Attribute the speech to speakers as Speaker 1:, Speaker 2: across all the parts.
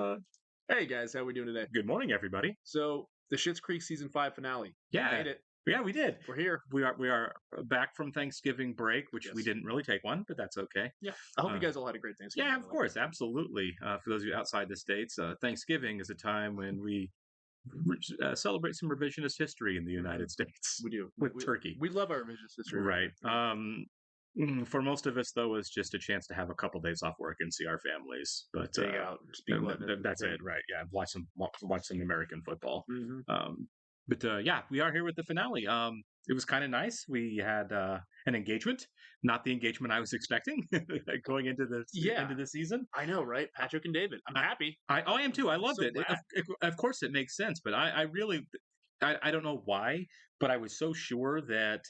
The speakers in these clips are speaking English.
Speaker 1: Uh, hey guys, how we doing today?
Speaker 2: Good morning, everybody.
Speaker 1: So the Schitt's Creek season 5 finale. We
Speaker 2: Yeah,
Speaker 1: made it.
Speaker 2: yeah, we did.
Speaker 1: We're here.
Speaker 2: We are back from Thanksgiving break, which we
Speaker 1: Yes.
Speaker 2: didn't really take one, but that's okay.
Speaker 1: Yeah. I hope you
Speaker 2: Uh,
Speaker 1: guys all had a great Thanksgiving.
Speaker 2: yeah,
Speaker 1: By
Speaker 2: of
Speaker 1: the way.
Speaker 2: course, absolutely. For those of you outside the states, Thanksgiving is a time when we celebrate some revisionist history in the
Speaker 1: Mhm.
Speaker 2: United States
Speaker 1: We do.
Speaker 2: with turkey.
Speaker 1: We love our revisionist history around
Speaker 2: Right.
Speaker 1: here. Yeah.
Speaker 2: For most of us, though, it's just a chance to have a couple days off work and see our families. But
Speaker 1: Big out. Just be gluttonous.
Speaker 2: that's it, right? Yeah, watch some American football.
Speaker 1: Mm-hmm.
Speaker 2: But yeah, we are here with the finale. It was kind of nice. We had an engagement, not the engagement I was expecting going into the
Speaker 1: Yeah.
Speaker 2: into the season.
Speaker 1: I know, right? Patrick and David. I'm
Speaker 2: I,
Speaker 1: happy.
Speaker 2: I am too. I
Speaker 1: I'm
Speaker 2: loved
Speaker 1: so
Speaker 2: it.
Speaker 1: glad.
Speaker 2: Of course, it makes sense, but I really I don't know why, but I was so sure that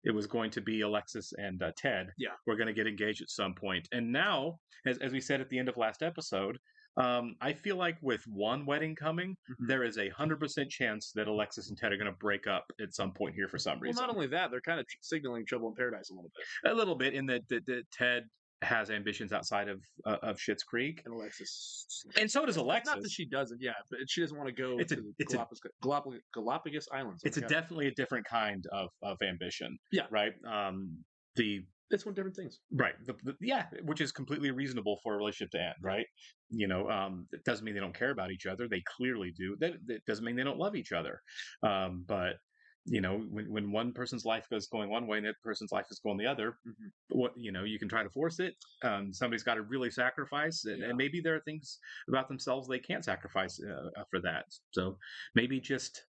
Speaker 2: it was going to be Alexis and Ted
Speaker 1: Yeah.
Speaker 2: were going to get engaged at some point. And now, as we said at the end of last episode, I feel like with one wedding coming,
Speaker 1: Mhm.
Speaker 2: there is 100% chance that Alexis and Ted are going to break up at some point here for some
Speaker 1: Well,
Speaker 2: reason.
Speaker 1: not only that, they're kind of signaling trouble in paradise a little bit.
Speaker 2: A little bit in that Ted has ambitions outside of Schitt's Creek,
Speaker 1: And Alexis.
Speaker 2: and so does
Speaker 1: Not that
Speaker 2: Alexis.
Speaker 1: she doesn't, yeah, but she doesn't want to go
Speaker 2: It's a
Speaker 1: to
Speaker 2: it's a
Speaker 1: Galapagos Islands. Oh
Speaker 2: it's
Speaker 1: my
Speaker 2: a
Speaker 1: God.
Speaker 2: definitely a different kind of ambition,
Speaker 1: Yeah,
Speaker 2: right? The
Speaker 1: it's one different things.
Speaker 2: Right. Yeah, which is completely reasonable for a relationship to end, right? It doesn't mean they don't care about each other. They clearly do. That doesn't mean they don't love each other. But when one person's life is going one way and the other person's life is going the other,
Speaker 1: Mhm.
Speaker 2: you can try to force it. Somebody's got to really sacrifice,
Speaker 1: Yeah.
Speaker 2: and maybe there are things about themselves they can't sacrifice for that. So maybe just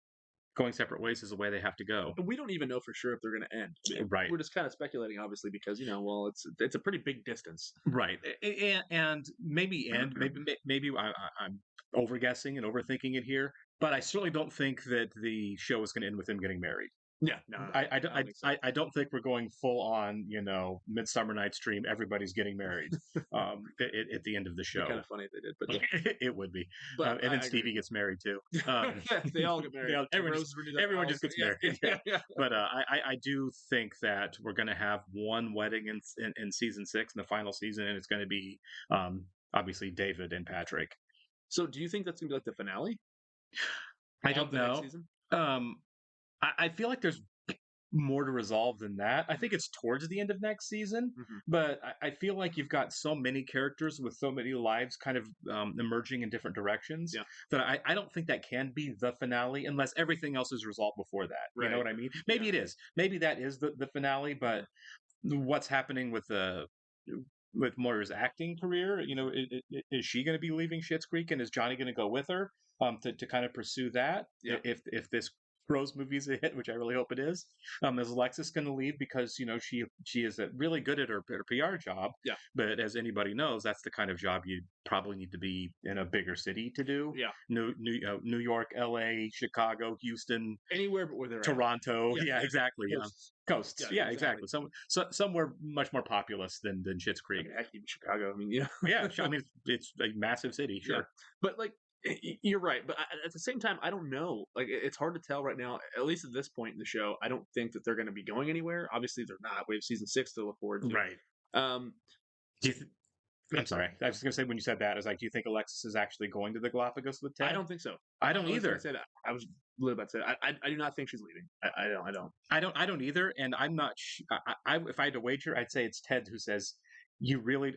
Speaker 2: going separate ways is the way they have to go.
Speaker 1: And we don't even know for sure if they're going to end.
Speaker 2: Right.
Speaker 1: We're just kind of speculating, obviously, because well, it's a pretty big distance.
Speaker 2: Right, and maybe I'm overguessing and overthinking it here, but I certainly don't think that the show is going to end with them getting married.
Speaker 1: Yeah, no,
Speaker 2: I
Speaker 1: don't think so.
Speaker 2: I don't think we're going full on, Midsummer Night's Dream. Everybody's getting married at the end of the
Speaker 1: It'd be kind
Speaker 2: show.
Speaker 1: of funny if they did, but
Speaker 2: It would be,
Speaker 1: but
Speaker 2: and
Speaker 1: I
Speaker 2: then Stevie
Speaker 1: agree.
Speaker 2: gets married too. Um,
Speaker 1: They all get married. The
Speaker 2: everyone
Speaker 1: roses renew their
Speaker 2: everyone just
Speaker 1: vows.
Speaker 2: gets
Speaker 1: Yeah,
Speaker 2: married. Yeah.
Speaker 1: yeah.
Speaker 2: But I do think that we're going to have one wedding in season 6, in the final season, and it's going to be obviously David and Patrick.
Speaker 1: So, do you think that's gonna be like the finale
Speaker 2: I
Speaker 1: of
Speaker 2: don't
Speaker 1: the next
Speaker 2: know.
Speaker 1: season?
Speaker 2: Um, I feel like there's more to resolve than that. I think it's towards the end of next season,
Speaker 1: Mhm.
Speaker 2: but I feel like you've got so many characters with so many lives kind of emerging in different directions
Speaker 1: Yeah.
Speaker 2: that I don't think that can be the finale unless everything else is resolved before that. You know
Speaker 1: Right.
Speaker 2: what I mean? Maybe
Speaker 1: Yeah.
Speaker 2: it is. Maybe that is the finale, but what's happening with Moira's acting career? Is she going to be leaving Schitt's Creek, and is Johnny going to go with her to kind of pursue that?
Speaker 1: Yeah.
Speaker 2: If this Rose movie's a hit, which I really hope it is, is Alexis going to leave because she is really good at her PR job?
Speaker 1: Yeah.
Speaker 2: But as anybody knows, that's the kind of job you probably need to be in a bigger city to do.
Speaker 1: Yeah.
Speaker 2: New York, L.A., Chicago, Houston,
Speaker 1: Anywhere but where they're at.
Speaker 2: Toronto.
Speaker 1: Yeah.
Speaker 2: Yeah, exactly.
Speaker 1: Coasts.
Speaker 2: Coasts.
Speaker 1: Yeah,
Speaker 2: Yeah, exactly. Somewhere much more populous than Schitt's
Speaker 1: I
Speaker 2: Creek.
Speaker 1: mean, heck, even Chicago. I mean, yeah.
Speaker 2: Yeah, I mean it's a massive city,
Speaker 1: Yeah.
Speaker 2: sure.
Speaker 1: But like you're right, but at the same time, I don't know. Like it's hard to tell right now. At least at this point in the show, I don't think that they're going to be going anywhere. Obviously, they're not. We have season 6 to look forward to.
Speaker 2: Right.
Speaker 1: Um,
Speaker 2: Do you I'm sorry. I was going to say when you said that, I was like, do you think Alexis is actually going to the Galapagos with Ted?
Speaker 1: I don't think so.
Speaker 2: I don't
Speaker 1: I was gonna
Speaker 2: either.
Speaker 1: say that. I was literally about to say that. I do not think she's leaving. I don't. I don't.
Speaker 2: I don't either, and I'm not. If I had to wager, I'd say it's Ted who says, "You really,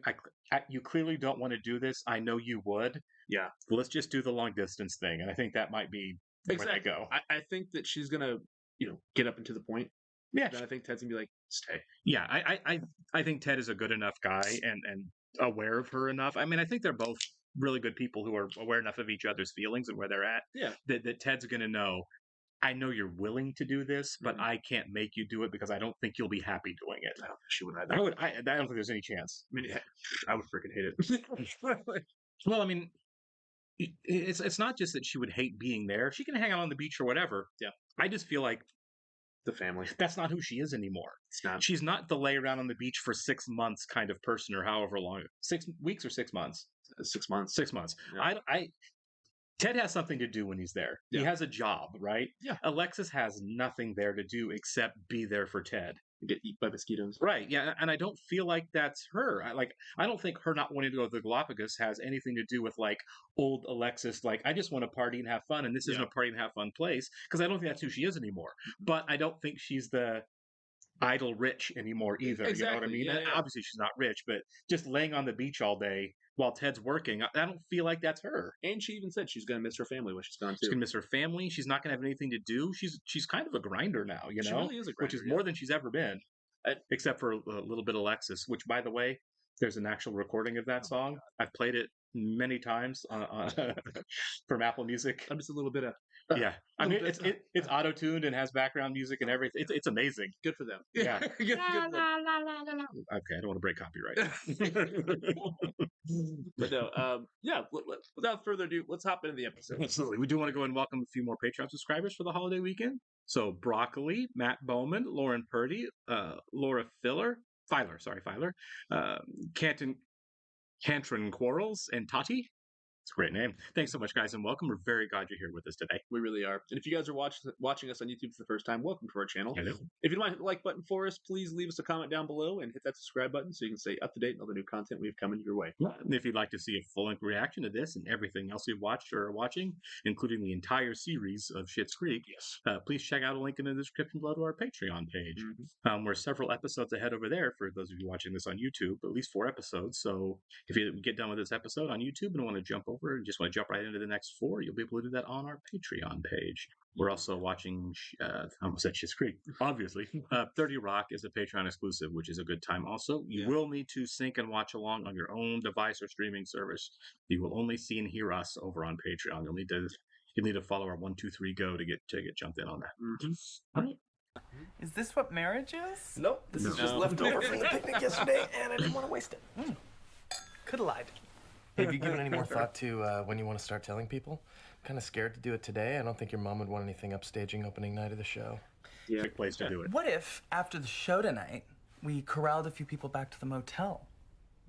Speaker 2: you clearly don't want to do this. I know you would.
Speaker 1: Yeah.
Speaker 2: Let's just do the long distance thing." And I think that might be where they
Speaker 1: Exactly.
Speaker 2: go.
Speaker 1: I think that she's gonna, get up and to the point.
Speaker 2: Yeah,
Speaker 1: Then I think Ted's gonna be like, stay.
Speaker 2: yeah. I think Ted is a good enough guy and aware of her enough. I mean, I think they're both really good people who are aware enough of each other's feelings and where they're at.
Speaker 1: Yeah.
Speaker 2: That Ted's going to know. I know you're willing to do this, but
Speaker 1: Mhm.
Speaker 2: I can't make you do it because I don't think you'll be happy doing it.
Speaker 1: I don't think she would either.
Speaker 2: I don't think there's any chance.
Speaker 1: I mean, I would freaking hate it.
Speaker 2: Well, I mean, it's not just that she would hate being there. She can hang out on the beach or whatever.
Speaker 1: Yeah.
Speaker 2: I just feel like
Speaker 1: The family.
Speaker 2: that's not who she is anymore.
Speaker 1: It's not.
Speaker 2: She's not the lay around on the beach for 6 months kind of person, or however long. 6 weeks or 6 months.
Speaker 1: 6 months.
Speaker 2: 6 months.
Speaker 1: Yeah.
Speaker 2: Ted has something to do when he's there. He
Speaker 1: Yeah.
Speaker 2: has a job, right?
Speaker 1: Yeah.
Speaker 2: Alexis has nothing there to do except be there for Ted.
Speaker 1: get eaten by mosquitoes.
Speaker 2: Right. Yeah. And I don't feel like that's her. I don't think her not wanting to go to the Galapagos has anything to do with like old Alexis. Like, I just want to party and have fun. And this isn't a party and have fun place. Because I don't think that's who she is anymore. But I don't think she's the idle rich anymore either.
Speaker 1: Exactly.
Speaker 2: You know what I mean?
Speaker 1: Yeah, yeah.
Speaker 2: Obviously, she's not rich, but just laying on the beach all day while Ted's working, I don't feel like that's her.
Speaker 1: And she even said she's going to miss her family when she's gone too.
Speaker 2: She's gonna miss her family. She's not gonna have anything to do. She's kind of a grinder now, you know,
Speaker 1: She really is a grinder,
Speaker 2: which is more than she's ever been,
Speaker 1: I-
Speaker 2: except for a little bit of Alexis. Which, by the way, there's an actual recording of that song. I've played it many times from Apple Music.
Speaker 1: I'm just a little bit of
Speaker 2: Yeah, I mean it's auto tuned and has background music and everything. It's amazing.
Speaker 1: good for them.
Speaker 2: Yeah.
Speaker 1: Good for them.
Speaker 2: Okay, I don't want to break copyright.
Speaker 1: But no, yeah. Without further ado, let's hop into the episode.
Speaker 2: Absolutely. We do want to go and welcome a few more Patreon subscribers for the holiday weekend. So Broccoli, Matt Bowman, Lauren Purdy, Laura Filer, Cantron Quarles, and Tati. It's a great name. Thanks so much, guys, and welcome. We're very glad you're here with us today.
Speaker 1: We really are. And if you guys are watching us on YouTube for the first time, welcome to our channel.
Speaker 2: Hello.
Speaker 1: If you'd like the like button for us, please leave us a comment down below and hit that subscribe button so you can stay up to date on all the new content we have coming your way.
Speaker 2: And if you'd like to see a full-length reaction to this and everything else you've watched or are watching, including the entire series of Schitt's Creek, please check out a link in the description below to our Patreon page. We're several episodes ahead over there for those of you watching this on YouTube, at least 4 episodes. So if you get done with this episode on YouTube and want to jump over and just want to jump right into the next 4, you'll be able to do that on our Patreon page. We're also watching, I almost said Schitt's Creek, obviously. 30 Rock is a Patreon exclusive, which is a good time also. You will need to sync and watch along on your own device or streaming service. You will only see and hear us over on Patreon. You'll need to follow our 1, 2, 3 go to get jumped in on that.
Speaker 3: Is this what marriage is?
Speaker 4: Nope, this is just leftover from the picnic yesterday, and I didn't want to waste it.
Speaker 3: Could have lied.
Speaker 4: Have you given any more thought to when you want to start telling people? I'm kind of scared to do it today. I don't think your mom would want anything upstaging opening night of the show.
Speaker 2: Yeah, good place to do it.
Speaker 3: What if, after the show tonight, we corralled a few people back to the motel?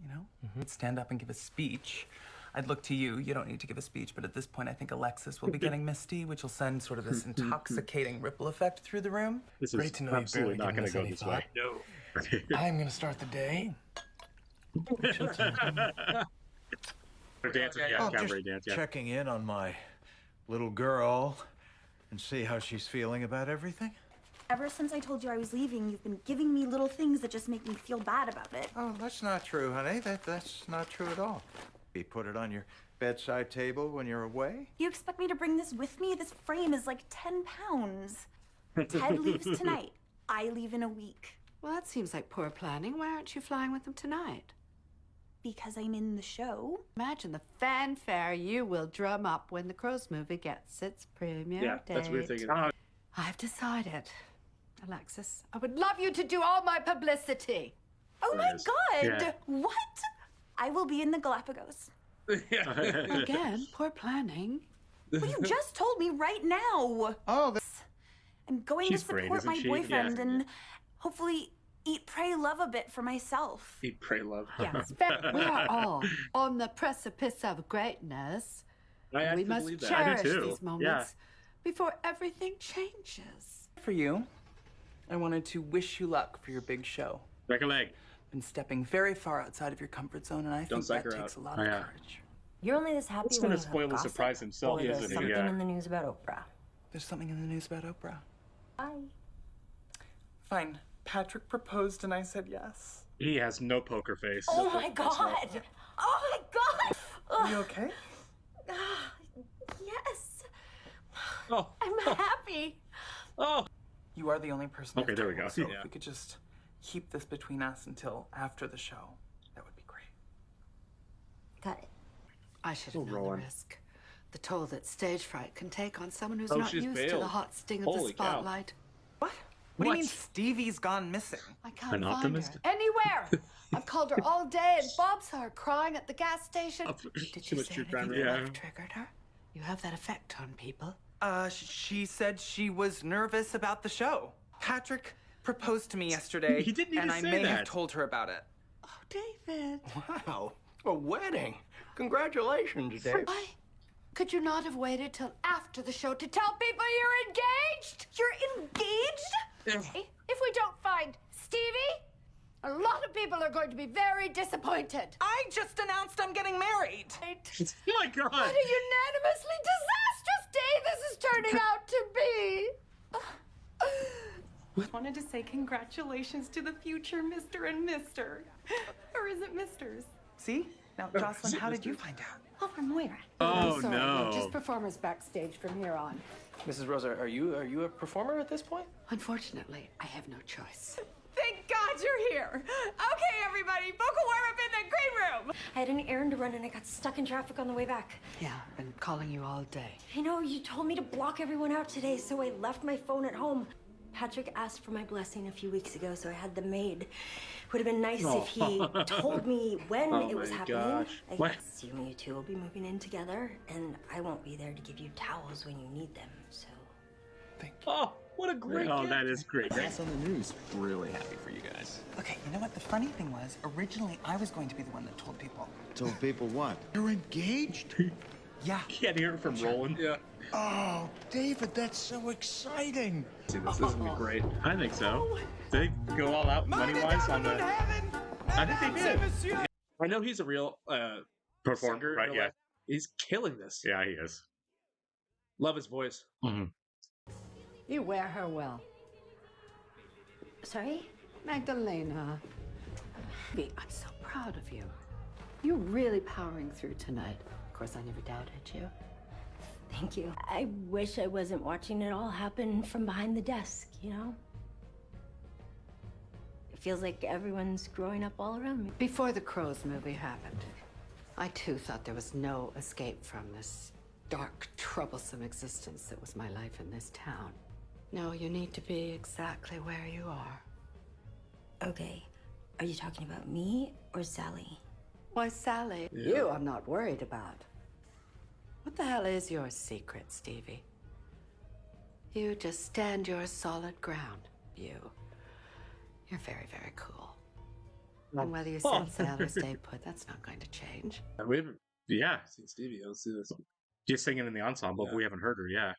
Speaker 3: You know? We'd stand up and give a speech. I'd look to you. You don't need to give a speech, but at this point, I think Alexis will be getting misty, which will send sort of this intoxicating ripple effect through the room.
Speaker 2: This
Speaker 4: Great
Speaker 2: is
Speaker 4: to know
Speaker 2: absolutely
Speaker 4: you've
Speaker 2: not
Speaker 4: barely
Speaker 2: going to
Speaker 4: given
Speaker 2: go
Speaker 4: us
Speaker 2: this way.
Speaker 4: No. I'm going to start the day.
Speaker 2: Cabaret dance, yeah.
Speaker 5: Checking in on my little girl and see how she's feeling about everything.
Speaker 6: Ever since I told you I was leaving, you've been giving me little things that just make me feel bad about it.
Speaker 5: Oh, that's not true, honey. That's not true at all. You put it on your bedside table when you're away.
Speaker 6: You expect me to bring this with me? This frame is like 10 pounds. Ted leaves tonight. I leave in a week.
Speaker 7: Well, that seems like poor planning. Why aren't you flying with them tonight?
Speaker 6: Because I'm in the show.
Speaker 7: Imagine the fanfare you will drum up when the Crows movie gets its premiere date.
Speaker 1: That's what we're thinking.
Speaker 7: I've decided. Alexis, I would love you to do all my publicity.
Speaker 6: Oh my God!
Speaker 2: Yeah.
Speaker 6: What? I will be in the Galapagos.
Speaker 7: Again, poor planning.
Speaker 6: Well, you just told me right now.
Speaker 5: Oh,
Speaker 6: I'm going
Speaker 2: She's
Speaker 6: to support
Speaker 2: great, isn't
Speaker 6: my
Speaker 2: she?
Speaker 6: boyfriend
Speaker 2: Yeah.
Speaker 6: and hopefully eat, pray, love a bit for myself.
Speaker 1: Eat, pray, love.
Speaker 7: Yes, we are all on the precipice of greatness.
Speaker 1: I
Speaker 7: We
Speaker 1: actually
Speaker 7: must
Speaker 1: believe that.
Speaker 2: I do
Speaker 7: cherish
Speaker 2: too.
Speaker 7: these moments before everything changes.
Speaker 3: For you, I wanted to wish you luck for your big show.
Speaker 2: Back a leg.
Speaker 3: Been stepping very far outside of your comfort zone, and I think
Speaker 1: psych
Speaker 3: that
Speaker 1: her
Speaker 3: takes
Speaker 1: out.
Speaker 3: a lot of
Speaker 2: Yeah.
Speaker 3: courage.
Speaker 8: You're only this happy
Speaker 2: It's
Speaker 8: when
Speaker 2: going
Speaker 8: you
Speaker 2: to
Speaker 8: have
Speaker 2: spoil the
Speaker 8: gossip,
Speaker 2: surprise himself,
Speaker 8: or there's
Speaker 2: isn't he?
Speaker 8: something
Speaker 2: Yeah.
Speaker 8: in the news about Oprah.
Speaker 3: There's something in the news about Oprah.
Speaker 8: Bye.
Speaker 3: Fine. Patrick proposed, and I said yes.
Speaker 2: He has no poker face.
Speaker 6: Oh my God! Oh my God!
Speaker 3: Are you okay?
Speaker 6: Yes.
Speaker 1: Oh.
Speaker 6: I'm happy.
Speaker 1: Oh.
Speaker 3: You are the only person.
Speaker 2: Okay,
Speaker 3: I've
Speaker 2: there we
Speaker 3: told,
Speaker 2: go.
Speaker 3: So
Speaker 2: Yeah.
Speaker 3: if we could just keep this between us until after the show, that would be great.
Speaker 8: Got it.
Speaker 7: I should have known the
Speaker 2: Rowan.
Speaker 7: risk. The toll that stage fright can take on someone who's
Speaker 1: Oh,
Speaker 7: not
Speaker 1: she's
Speaker 7: used to the
Speaker 1: bailed.
Speaker 7: hot sting of the
Speaker 1: Holy cow.
Speaker 7: spotlight.
Speaker 3: What? What do you mean
Speaker 2: What?
Speaker 3: Stevie's gone missing?
Speaker 7: I can't
Speaker 2: An
Speaker 7: find
Speaker 2: optimist?
Speaker 7: her anywhere. I've called her all day, and Bob saw her crying at the gas station. Did
Speaker 2: Too
Speaker 7: you
Speaker 2: much
Speaker 7: say
Speaker 2: true
Speaker 7: anything
Speaker 2: crime.
Speaker 7: that
Speaker 2: Yeah.
Speaker 7: might have triggered her? You have that effect on people.
Speaker 3: She said she was nervous about the show. Patrick proposed to me yesterday,
Speaker 2: He didn't even
Speaker 3: and I
Speaker 2: say
Speaker 3: may
Speaker 2: that.
Speaker 3: have told her about it.
Speaker 7: Oh, David.
Speaker 4: Wow, a wedding. Congratulations, Dave.
Speaker 7: Why could you not have waited till after the show to tell people you're engaged?
Speaker 6: You're engaged?
Speaker 7: If we don't find Stevie? A lot of people are going to be very disappointed.
Speaker 3: I just announced I'm getting married.
Speaker 2: Oh my God!
Speaker 7: What a unanimously disastrous day this is turning out to be.
Speaker 9: I wanted to say congratulations to the future Mr. and Mr. Or is it Misters?
Speaker 3: See? Now, Jocelyn, how did you find out?
Speaker 7: Oh, from Moira.
Speaker 2: Oh,
Speaker 7: I'm sorry,
Speaker 2: no.
Speaker 7: we're just performers backstage from here on.
Speaker 4: Mrs. Rosa, are you a performer at this point?
Speaker 7: Unfortunately, I have no choice.
Speaker 9: Thank God you're here. Okay, everybody, vocal warm up in the green room.
Speaker 8: I had an errand to run and I got stuck in traffic on the way back.
Speaker 7: Yeah, I've been calling you all day.
Speaker 8: I know, you told me to block everyone out today, so I left my phone at home. Patrick asked for my blessing a few weeks ago, so I had them made. Would have been nice if he told me when it was happening. I
Speaker 2: What?
Speaker 8: assume you two will be moving in together, and I won't be there to give you towels when you need them, so...
Speaker 1: Oh, what a great
Speaker 2: Oh,
Speaker 1: gift.
Speaker 2: that is great.
Speaker 10: That's on the news. Really happy for you guys.
Speaker 3: Okay, you know what? The funny thing was, originally I was going to be the one that told people.
Speaker 5: Told people what? You're engaged?
Speaker 3: Yeah.
Speaker 2: Can't hear it from Roland.
Speaker 1: Yeah.
Speaker 5: Oh, David, that's so exciting.
Speaker 1: See, this is gonna be great.
Speaker 2: I think so. Did they go all out money-wise on the... I think they did.
Speaker 1: I know he's a real
Speaker 2: Performer,
Speaker 1: singer,
Speaker 2: right? Yeah.
Speaker 1: He's killing this.
Speaker 2: Yeah, he is.
Speaker 1: Love his voice.
Speaker 2: Mm-hmm.
Speaker 7: You wear her well.
Speaker 8: Sorry?
Speaker 7: Magdalena. I'm so proud of you. You're really powering through tonight. Of course, I never doubted you.
Speaker 8: Thank you. I wish I wasn't watching it all happen from behind the desk, you know? It feels like everyone's growing up all around me.
Speaker 7: Before the Crows movie happened, I too thought there was no escape from this dark, troublesome existence that was my life in this town. No, you need to be exactly where you are.
Speaker 8: Okay, are you talking about me or Sally?
Speaker 7: Why, Sally, you I'm not worried about. What the hell is your secret, Stevie? You just stand your solid ground. You're very, very cool. And whether you send Sally or stay put, that's not going to change.
Speaker 1: We haven't
Speaker 2: Yeah.
Speaker 1: seen Stevie. Let's see this.
Speaker 2: Just singing in the ensemble, but we haven't heard her, yeah.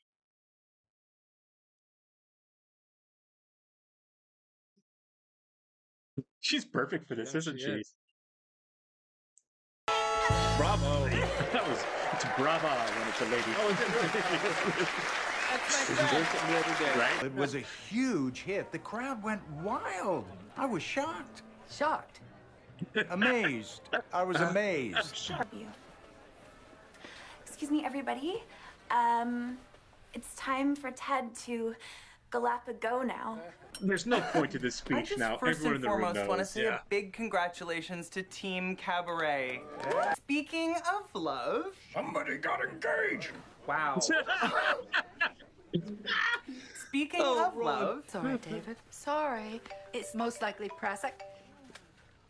Speaker 2: She's perfect for this,
Speaker 1: Yeah,
Speaker 2: isn't
Speaker 1: she
Speaker 2: she?
Speaker 1: is. Bravo.
Speaker 2: That was, it's brava when it's a lady.
Speaker 1: Oh, is it really?
Speaker 9: That's my
Speaker 1: Learn
Speaker 9: friend.
Speaker 1: something new every day.
Speaker 2: Right?
Speaker 5: It was a huge hit. The crowd went wild. I was shocked.
Speaker 7: Shocked.
Speaker 5: Amazed. I was amazed.
Speaker 6: Love you. Excuse me, everybody. It's time for Ted to Galapagos now.
Speaker 2: There's no point to this
Speaker 3: I
Speaker 2: speech
Speaker 3: just
Speaker 2: now.
Speaker 3: first
Speaker 2: Everyone
Speaker 3: and
Speaker 2: in the room
Speaker 3: foremost want to
Speaker 2: knows.
Speaker 3: say a big congratulations to Team Cabaret. Speaking of love,
Speaker 5: Somebody got engaged.
Speaker 3: wow. Speaking
Speaker 2: Oh,
Speaker 3: of love,
Speaker 7: Sorry, David. Sorry. It's most likely press.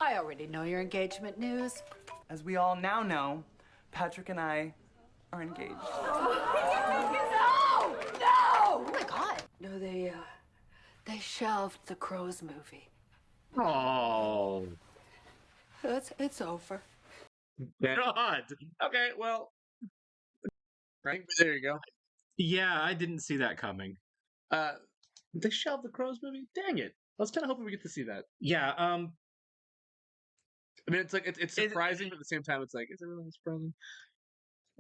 Speaker 7: I already know your engagement news.
Speaker 3: as we all now know, Patrick and I are engaged.
Speaker 7: No! No! Oh my God! No, they shelved the Crows movie.
Speaker 2: Oh,
Speaker 7: It's over.
Speaker 2: God.
Speaker 1: Okay, well. Right, there you go.
Speaker 2: Yeah, I didn't see that coming.
Speaker 1: They shelved the Crows movie? Dang it. I was kind of hoping we get to see that.
Speaker 2: Yeah,
Speaker 1: I mean, it's like it's surprising, but at the same time, it's like, is it really surprising?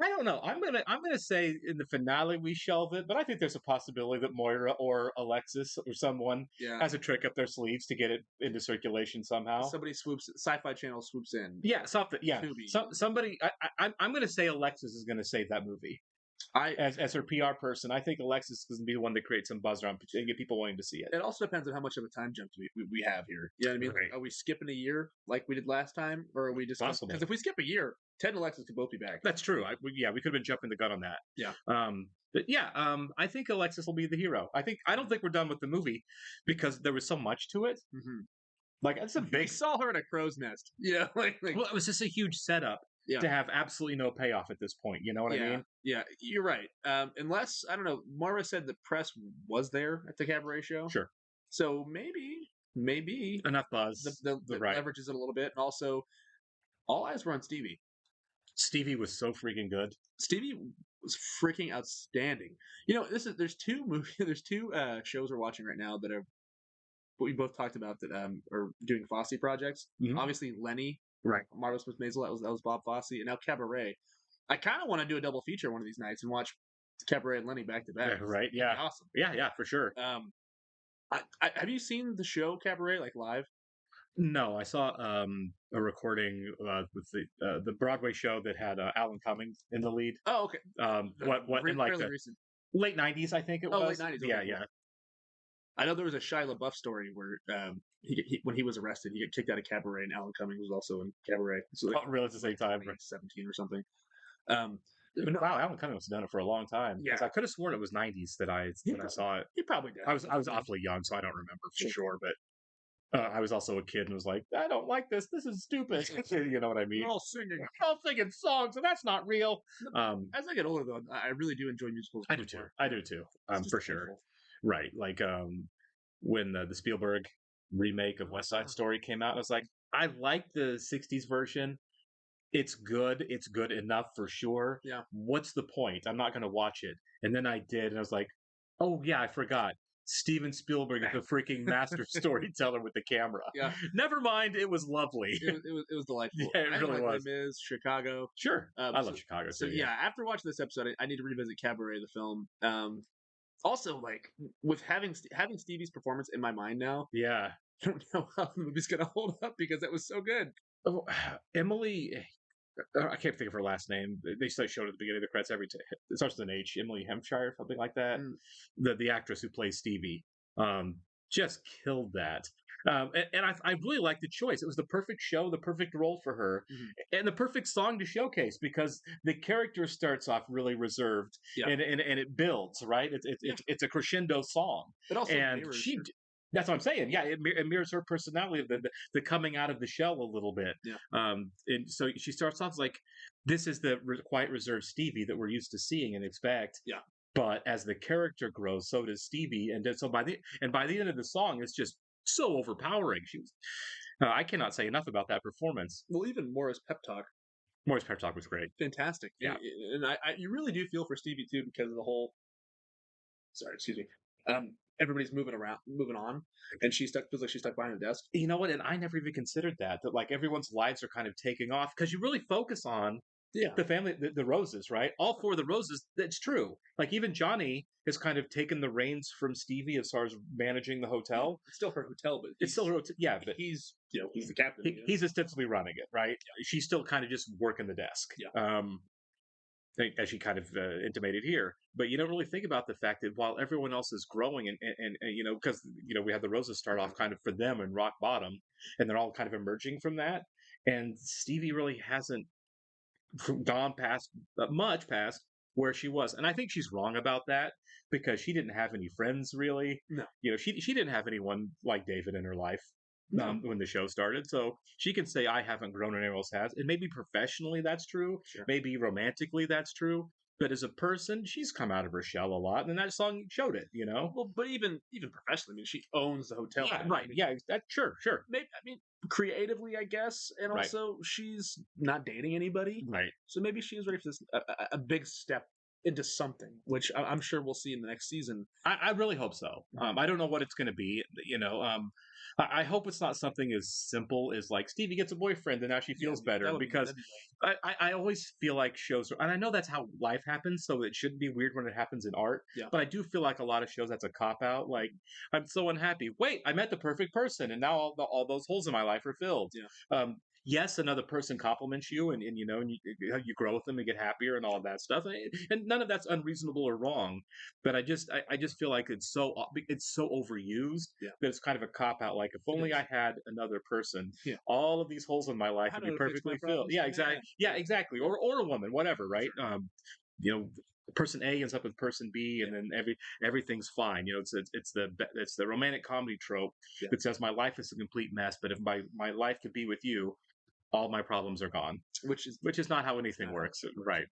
Speaker 2: I don't know. I'm gonna say in the finale we shelve it, but I think there's a possibility that Moira or Alexis or someone
Speaker 1: Yeah.
Speaker 2: has a trick up their sleeves to get it into circulation somehow.
Speaker 1: Somebody swoops. Sci-Fi Channel swoops in.
Speaker 2: Yeah, something. Yeah,
Speaker 1: Tubi.
Speaker 2: somebody. I'm gonna say Alexis is gonna save that movie as her PR person. I think Alexis is gonna be the one that creates some buzz around and get people wanting to see it.
Speaker 1: It also depends on how much of a time jump we have here. You know what I mean?
Speaker 2: Right.
Speaker 1: Are we skipping a year like we did last time, or are we just
Speaker 2: Possible.
Speaker 1: Because if we skip a year, Ted and Alexis could both be back.
Speaker 2: That's true. We could have been jumping the gun on that.
Speaker 1: Yeah.
Speaker 2: But yeah, I think Alexis will be the hero. I don't think we're done with the movie because there was so much to it.
Speaker 1: Mm-hmm.
Speaker 2: Like it's a
Speaker 1: We
Speaker 2: big.
Speaker 1: saw her in a crow's nest. Yeah, like
Speaker 2: Well, it was just a huge setup
Speaker 1: Yeah.
Speaker 2: to have absolutely no payoff at this point. You know what I mean?
Speaker 1: Yeah, you're right. Unless I don't know, Moira said the press was there at the cabaret show.
Speaker 2: Sure.
Speaker 1: So maybe
Speaker 2: Enough buzz.
Speaker 1: the
Speaker 2: right.
Speaker 1: leverages it a little bit, and also all eyes were on Stevie.
Speaker 2: Stevie was so freaking good.
Speaker 1: Stevie was freaking outstanding. You know, there's two shows we're watching right now that are we both talked about that are doing Fosse projects.
Speaker 2: Mhm.
Speaker 1: Obviously, Lenny,
Speaker 2: Right.
Speaker 1: Marlo Smith Maisel, that was Bob Fosse, and now Cabaret. I kind of want to do a double feature one of these nights and watch Cabaret and Lenny back to back.
Speaker 2: Right.
Speaker 1: That'd be
Speaker 2: Yeah.
Speaker 1: awesome.
Speaker 2: Yeah. For sure.
Speaker 1: Have you seen the show Cabaret like live?
Speaker 2: No, I saw a recording with the Broadway show that had Alan Cummings in the lead.
Speaker 1: Oh, okay.
Speaker 2: What in like
Speaker 1: Fairly
Speaker 2: the
Speaker 1: recent.
Speaker 2: late '90s, I think it
Speaker 1: Oh,
Speaker 2: was.
Speaker 1: late 90s.
Speaker 2: Yeah,
Speaker 1: Okay, cool.
Speaker 2: yeah.
Speaker 1: I know there was a Shia LaBeouf story where when he was arrested, he got kicked out of Cabaret, and Alan Cummings was also in Cabaret. So
Speaker 2: Oh, really? At the same time.
Speaker 1: 17 or something. But no,
Speaker 2: Wow, Alan Cummings has done it for a long time.
Speaker 1: Yeah.
Speaker 2: 'Cause I could have sworn it was '90s that I saw it.
Speaker 1: he probably did.
Speaker 2: I was awfully young, so I don't remember for sure. But I was also a kid and was like, I don't like this. This is stupid. You know what I mean?
Speaker 1: We're all singing.
Speaker 2: We're all singing songs, and that's not real.
Speaker 1: As I get older, though, I really do enjoy musicals.
Speaker 2: I do too.
Speaker 1: more.
Speaker 2: I do too.
Speaker 1: It's just
Speaker 2: For sure.
Speaker 1: delightful.
Speaker 2: Right. Like when the Spielberg remake of West Side Story came out, I was like, I like the '60s version. It's good. It's good enough for sure.
Speaker 1: Yeah.
Speaker 2: What's the point? I'm not going to watch it. And then I did, and I was like, oh yeah, I forgot. Steven Spielberg is the freaking master storyteller with the camera.
Speaker 1: Yeah.
Speaker 2: Never mind, it was lovely.
Speaker 1: It was delightful.
Speaker 2: Yeah, it
Speaker 1: I know
Speaker 2: really
Speaker 1: like
Speaker 2: was.
Speaker 1: Les Mis, Chicago.
Speaker 2: Sure. I
Speaker 1: So-
Speaker 2: love Chicago
Speaker 1: So
Speaker 2: too.
Speaker 1: yeah, after watching this episode, I need to revisit Cabaret, the film. Also, like with having Stevie's performance in my mind now,
Speaker 2: Yeah.
Speaker 1: I don't know how the movie's gonna hold up because that was so good.
Speaker 2: Oh, Emily, I can't think of her last name. They showed it at the beginning of the credits every time. It starts with an H. Emily Hampshire, something like that. The actress who plays Stevie, just killed that. And I really liked the choice. It was the perfect show, the perfect role for her, and the perfect song to showcase because the character starts off really reserved,
Speaker 1: Yeah.
Speaker 2: and it builds right. It's a crescendo song,
Speaker 1: It also
Speaker 2: and
Speaker 1: mirrors
Speaker 2: she.
Speaker 1: her.
Speaker 2: That's what I'm saying. Yeah, it mirrors her personality of the coming out of the shell a little bit.
Speaker 1: Yeah.
Speaker 2: And so she starts off like, this is the quiet, reserved Stevie that we're used to seeing and expect.
Speaker 1: Yeah.
Speaker 2: But as the character grows, so does Stevie, and then, so by the end of the song, it's just so overpowering. She was. I cannot say enough about that performance.
Speaker 1: Well, even Morris Pep Talk,
Speaker 2: Morris Pep Talk was great.
Speaker 1: fantastic.
Speaker 2: Yeah.
Speaker 1: And I you really do feel for Stevie too because of the whole. Sorry, excuse me. Everybody's moving on, and feels like she's stuck behind a desk.
Speaker 2: You know what? And I never even considered that like everyone's lives are kind of taking off because you really focus on the family, the Roses, right? All four of the Roses. That's true. Like even Johnny has kind of taken the reins from Stevie as far as managing the hotel.
Speaker 1: It's still her hotel, but
Speaker 2: It's still her hotel. Yeah, but
Speaker 1: he's he's the captain.
Speaker 2: he's ostensibly running it, right? She's still kind of just working the desk.
Speaker 1: Yeah.
Speaker 2: As she kind of intimated here, but you don't really think about the fact that while everyone else is growing and because we had the Roses start off kind of for them in rock bottom, and they're all kind of emerging from that, and Stevie really hasn't gone much past where she was, and I think she's wrong about that because she didn't have any friends really.
Speaker 1: No.
Speaker 2: She didn't have anyone like David in her life.
Speaker 1: No.
Speaker 2: When the show started, so she can say I haven't grown and anyone else has, and maybe professionally that's true,
Speaker 1: Sure.
Speaker 2: maybe romantically that's true, but as a person, she's come out of her shell a lot, and that song showed it.
Speaker 1: Well, but even professionally, I mean, she owns the hotel.
Speaker 2: Yeah,
Speaker 1: I mean,
Speaker 2: right. Yeah, sure.
Speaker 1: Maybe creatively, I guess, and
Speaker 2: Right.
Speaker 1: also she's not dating anybody,
Speaker 2: Right.
Speaker 1: so maybe she's ready for this a big step into something, which I'm sure we'll see in the next season.
Speaker 2: I really hope so. I don't know what it's going to be. I hope it's not something as simple as like Stevie gets a boyfriend and now she feels better because I always feel like shows, and I know that's how life happens, so it shouldn't be weird when it happens in art.
Speaker 1: Yeah.
Speaker 2: But I do feel like a lot of shows that's a cop out. Like I'm so unhappy. Wait, I met the perfect person, and now all those holes in my life are filled.
Speaker 1: Yeah.
Speaker 2: Yes, another person compliments you, and you grow with them and get happier and all of that stuff, and none of that's unreasonable or wrong. But I just feel like it's so overused that it's kind of a cop out. Like if only I had another person, all of these holes in my life would be perfectly filled. Yeah, exactly. Yeah, exactly. Or a woman, whatever, right? Person A ends up with person B, and then everything's fine. It's the romantic comedy trope that says my life is a complete mess, but if my life could be with you, all my problems are gone. Which is not how anything works, right?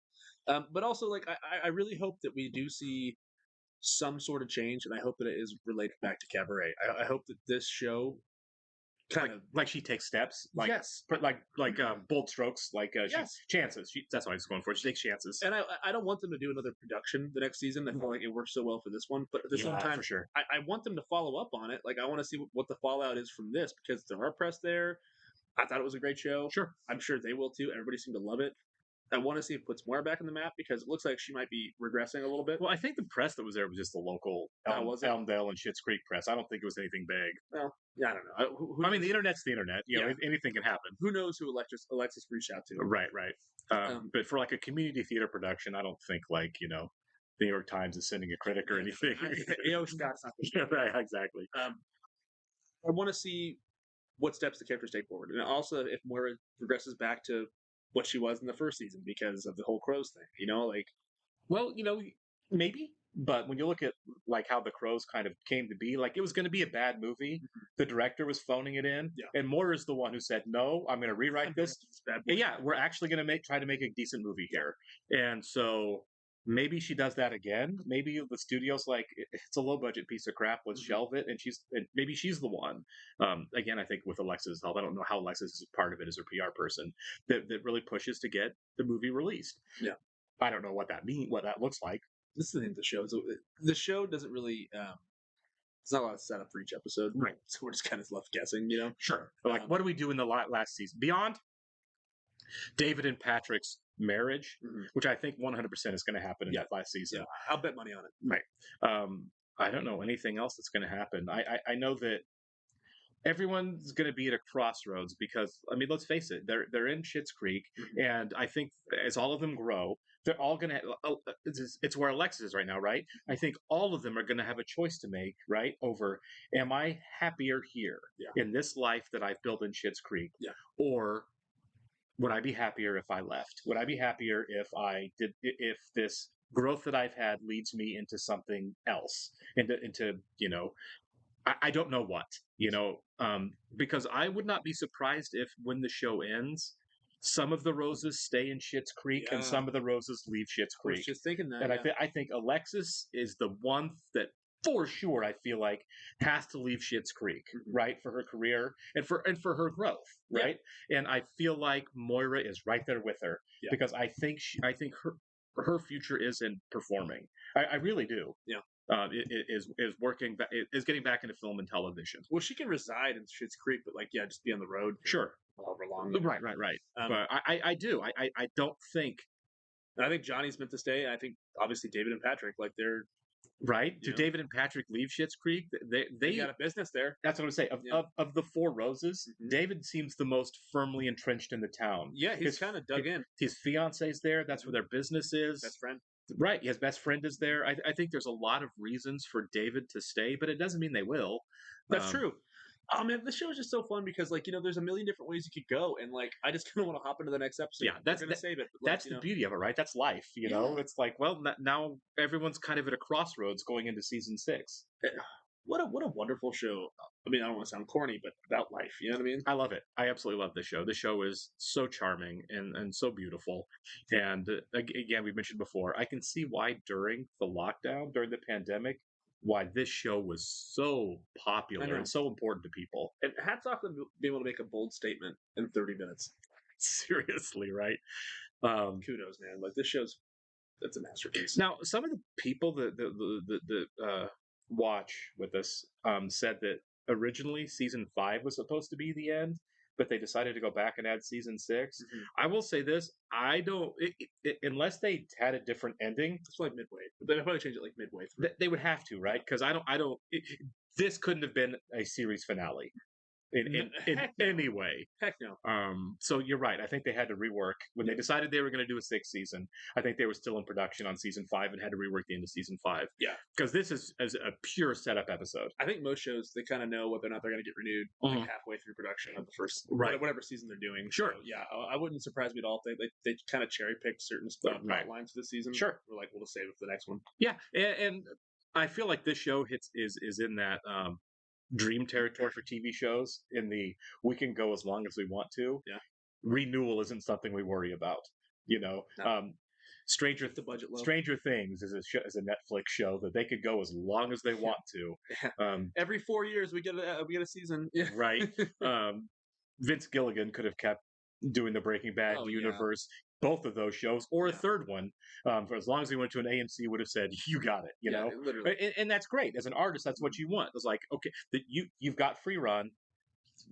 Speaker 1: But also, like, I really hope that we do see some sort of change, and I hope that it is related back to Cabaret. I hope that this show
Speaker 2: like she takes steps, like
Speaker 1: yes,
Speaker 2: but like bold strokes, like
Speaker 1: yes,
Speaker 2: chances. That's what I was going for. She takes chances,
Speaker 1: and I don't want them to do another production the next season. I feel like it worked so well for this one, but at the same time,
Speaker 2: for sure.
Speaker 1: I want them to follow up on it. Like I want to see what the fallout is from this because there are press there. I thought it was a great show.
Speaker 2: Sure,
Speaker 1: I'm sure they will too. Everybody seemed to love it. I want to see if it puts more back in the map because it looks like she might be regressing a little bit.
Speaker 2: Well, I think the press that was there was just the local Elmdale and Schitt's Creek press. I don't think it was anything big.
Speaker 1: Well, yeah, I don't know.
Speaker 2: I mean, the internet's the internet. You know, anything can happen.
Speaker 1: Who knows who Alexis reached out to?
Speaker 2: Right. But for like a community theater production, I don't think like the New York Times is sending a critic or anything.
Speaker 1: Scott's not
Speaker 2: right, exactly.
Speaker 1: I want to see what steps the characters take forward, and also if Moira progresses back to what she was in the first season because of the whole Crows thing.
Speaker 2: Well, maybe. But when you look at like how the Crows kind of came to be, like it was going to be a bad movie. Mm-hmm. The director was phoning it in, and Moira's the one who said, "No, I'm going to rewrite this. Yeah, we're actually going to try to make a decent movie here." And so maybe she does that again. Maybe the studio's like, it's a low budget piece of crap. Let's shelve it. And maybe she's the one. Again, I think with Alexis' help, I don't know how Alexis is part of it as her PR person that really pushes to get the movie released.
Speaker 1: Yeah.
Speaker 2: I don't know what that looks like.
Speaker 1: This is the thing with the show. So the show doesn't really, it's not a lot of setup for each episode.
Speaker 2: Right.
Speaker 1: So we're just kind of left guessing,
Speaker 2: Sure. Like, what do we do in the last season? Beyond David and Patrick's marriage, which I think 100% is going to happen in that last season.
Speaker 1: Yeah, I'll bet money on it.
Speaker 2: Right. I don't know anything else that's going to happen. I know that everyone's going to be at a crossroads because, I mean, let's face it, they're in Schitt's Creek, and I think as all of them grow, they're all going to, it's where Alexis is right now, right? I think all of them are going to have a choice to make, right? Over, am I happier here in this life that I've built in Schitt's Creek?
Speaker 1: Yeah.
Speaker 2: Or would I be happier if I left? Would I be happier if this growth that I've had leads me into something else, into I don't know what, because I would not be surprised if when the show ends, some of the Roses stay in Schitt's Creek and some of the Roses leave Schitt's Creek. I was
Speaker 1: just thinking that.
Speaker 2: And I think Alexis is the one that for sure I feel like has to leave Schitt's Creek, right, for her career and for her growth, right? Yeah. And I feel like Moira is right there with her because I think her future is in performing. I really do.
Speaker 1: Yeah.
Speaker 2: Is working is getting back into film and television.
Speaker 1: Well, she can reside in Schitt's Creek, but just be on the road.
Speaker 2: Sure.
Speaker 1: However long.
Speaker 2: Right. But I do. I don't think.
Speaker 1: And I think Johnny's meant to stay. And I think obviously David and Patrick, they're
Speaker 2: right. Do David and Patrick leave Schitt's Creek? They
Speaker 1: got a business there.
Speaker 2: That's what I'm saying. Of the four Roses, David seems the most firmly entrenched in the town.
Speaker 1: Yeah, he's kind of dug in.
Speaker 2: His fiance's there. That's where their business is.
Speaker 1: Best friend.
Speaker 2: Right. His best friend is there. I think there's a lot of reasons for David to stay, but it doesn't mean they will.
Speaker 1: That's true. Oh man, this show is just so fun because there's a million different ways you could go, and I just kind of want to hop into the next episode.
Speaker 2: Yeah, that's gonna save it. That's the beauty of it, right? That's life. You know, it's like, well, now everyone's kind of at a crossroads going into season 6.
Speaker 1: What a wonderful show. I mean, I don't want to sound corny, but about life. You know what I mean?
Speaker 2: I love it. I absolutely love this show. The show is so charming and so beautiful. And again, we mentioned before, I can see why during the lockdown, during the pandemic, why this show was so popular and so important to people.
Speaker 1: And hats off to being able to make a bold statement in 30 minutes.
Speaker 2: Seriously, right?
Speaker 1: Kudos, man. This it's a masterpiece.
Speaker 2: Now, some of the people that watch with us said that originally season 5 was supposed to be the end, but they decided to go back and add season 6. I will say this: I don't, unless they had a different ending.
Speaker 1: It's like midway. They'd probably change it midway through.
Speaker 2: They would have to, right? Because this couldn't have been a series finale in any way.
Speaker 1: Heck no.
Speaker 2: So you're right. I think they had to rework when they decided they were going to do a 6th season. I think they were still in production on season 5 and had to rework the end of season 5.
Speaker 1: Yeah,
Speaker 2: because this is a pure setup episode.
Speaker 1: I think most shows they kind of know whether or not they're going to get renewed halfway through production of the first whatever season they're doing.
Speaker 2: Sure.
Speaker 1: So, yeah, I wouldn't surprise me at all if they kind of cherry picked certain plot lines for the season.
Speaker 2: Sure.
Speaker 1: We're like, we'll save it for the next one.
Speaker 2: Yeah, and I feel like this show is in that dream territory for TV shows. In the we can go as long as we want to.
Speaker 1: Yeah.
Speaker 2: Renewal isn't something we worry about.
Speaker 1: No. the budget low.
Speaker 2: Stranger Things is a Netflix show that they could go as long as they want to.
Speaker 1: Every 4 years we get a season. Yeah.
Speaker 2: Right. Vince Gilligan could have kept doing the Breaking Bad universe, both of those shows, or a third one. For as long as he went to an AMC, would have said, "You got it," you know.
Speaker 1: Literally.
Speaker 2: And that's great. As an artist, that's what you want. It's like, okay, you've got free run,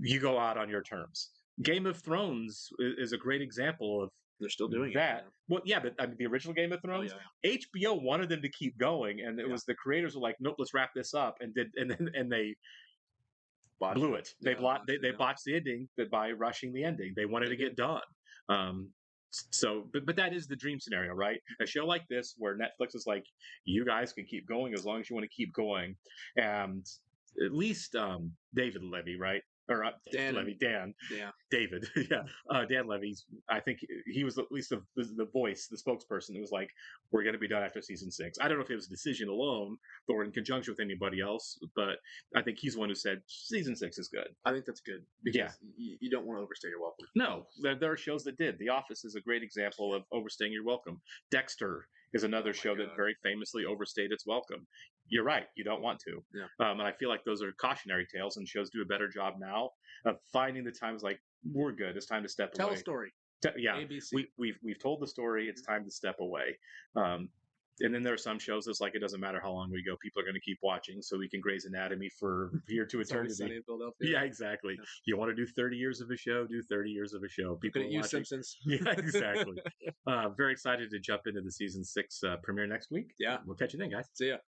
Speaker 2: you go out on your terms. Game of Thrones is a great example of
Speaker 1: they're still doing
Speaker 2: that.
Speaker 1: it.
Speaker 2: Well, yeah, but I mean, the original Game of Thrones, HBO wanted them to keep going, and it was the creators were like, "Nope, let's wrap this up," and they blew it. They botched the ending by rushing the ending. They wanted to get done. But that is the dream scenario, right? A show like this where Netflix is like, you guys can keep going as long as you want to keep going, and at least David Levy, right? Or Dan. David, Dan Levy's. I think he was at least the voice, the spokesperson who was like, "We're going to be done after season 6." I don't know if it was a decision alone or in conjunction with anybody else, but I think he's the one who said season 6 is good.
Speaker 1: I think that's good because you don't want to overstay your welcome.
Speaker 2: No, there are shows that did. The Office is a great example of overstaying your welcome. Dexter is another show that very famously overstayed its welcome. You're right. You don't want to.
Speaker 1: Yeah.
Speaker 2: And I feel like those are cautionary tales, and shows do a better job now of finding the times like, we're good. It's time to step away.
Speaker 1: Tell a story. ABC.
Speaker 2: We've told the story. It's time to step away. And then there are some shows that's like, it doesn't matter how long we go, people are going to keep watching, so we can Grey's Anatomy for here to eternity.
Speaker 1: Sunny in Philadelphia.
Speaker 2: Yeah, exactly. Yeah. You want to do 30 years of a show, do 30 years of a show. People
Speaker 1: use Simpsons.
Speaker 2: Yeah, exactly. Very excited to jump into the season 6 premiere next week.
Speaker 1: Yeah.
Speaker 2: We'll catch you then, guys.
Speaker 1: See ya.